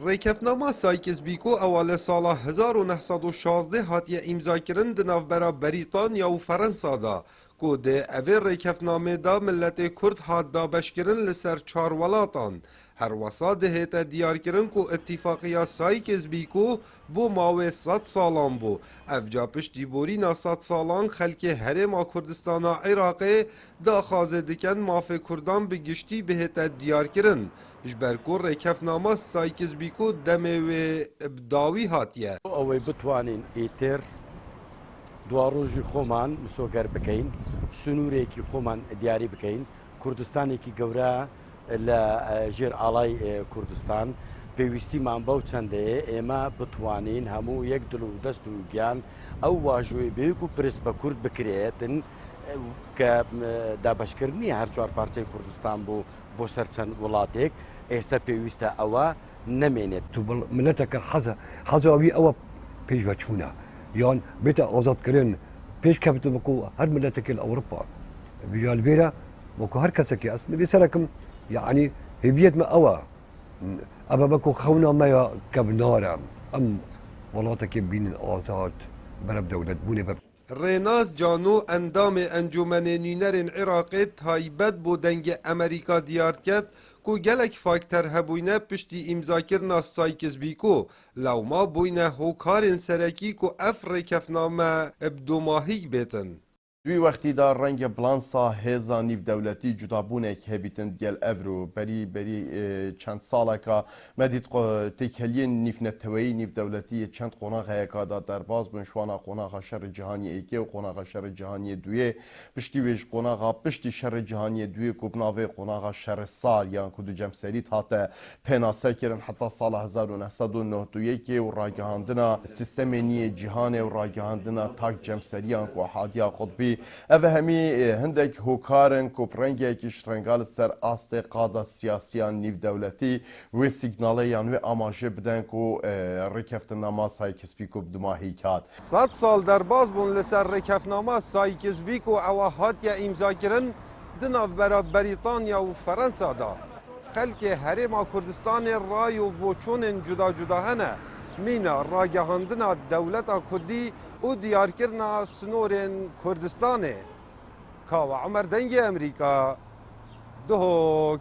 ڕێکەفنامە سایکس بیکۆ ئەوە لە ساڵە 1916 هاتیە ئیمزاکردن di navbera Brîtanya û Ferensada da ku di evê rêkefnamê da milletê Kurd hat dabeşkirin li ser çar welatan. Her wesa dihête diyarkirin ku itîfaqiya Sykes Picot bû mawê 100 salan bû. Evca piştî borîna 100 salan xelkê Herêma Kurdistana Iraqê daxwazê dikin mafê Kurdan bi giştî bihête diyarkirin. Ji ber ku rêkefnama Sykes Picot demê wê dawî hatiye. ئەوەی بتوانین ئیتر دوا ڕۆژی خۆمان مسۆگەر بکەین سنوورێکی خۆمان دیاری بکەین کوردستانێکی گەورە لە ژێر ئاڵای کوردستان پێویستیمان بەو چەندەیە ئێمە بتوانین هەموو یەک دڵ و دەست و گیان ئەو واژۆی بەیەک و پرس بە کورد بکرێتن کە دابەشکردنی هەر چوار پارچەی کوردستان بوو بۆ سەر چەند وڵاتێک ئێستا پێویستە ئەوە نەمێنێت ملەتەکە حەزاوی ئەوە پێشوە چوونە یان بێتە ئازادکردن پێش کەوتە وەکو هەر ملەتێکی لە ئەوروپا بیال بێرە وەکو هەر کەسێکی ئەس نبێ سەرەکەم یعنی هێبیەتمە ئەوە ئەمە وەکو خەونە مەیە کە بنارە ئەم وڵاتێکی بینن ئازاد بەرەب دەولەت بوونێ بە Rênaz Cano endamê Encûmenê Nûnerên Iraqê taybet bo dengê Amerîka diyar ket ku gelek fakter hebûyne piştî îmzakirina Sykes Picot lewma bûyne hokarên serekî ku ev rêkefname bi domahîk bêtin. دوی وەختی دا ڕەنگە بڵانسا هێزا نیڤدەولەتی جودابوونێک هەبیتن گەل ئەڤرۆ بەری چەند ساڵێکە مەدیت تێکهێلیên نیفنەتەوەیی نیڤدەولەتی چەند قۆناغەیەکادا دەرباز بن شوانە قۆناغا شەڕی جیهانی ئەیکێ و قۆناغا شەڕی جیهانی دوێ پشتی وێژ قۆناغا پشتی شەڕی جیهانی دوێ کو بناوێ قۆناغا شەڕ سال یان کو دوجەمسەریت هاتە پێناسەرکردن حتا ساڵە 1991 و ڕاگەهاندنا سیستەمێ نیە جیهانێ و ڕاگەهاندنا تاک جەمسەریان کو حادیا قوتبی ئەvە هەمی هەندێک هۆکارن کۆپڕەنگێکی شرنگا لە سەر ئاستێ قادا سیاسیان نیڤدەولەتی وێ سیگناڵەیان وێ ئاماژێ بدەن و ڕێکەفتنامە Sykes Picot بدماهی کات 100 سال دەرباز بوون لەسەر ڕێکەفنامە Sykes Picot ئەوە هاتیە ئیمزاکردن di navbera Brîtanya û Ferensada da. Xelkê Herêma Kurdistanê ray û boçûnên cuda cuda hene mîna ragihandina dewleta Kurdî û diyarkirina sinorên Kurdistanê. Kawa Emer dengê Amerîka Duhok.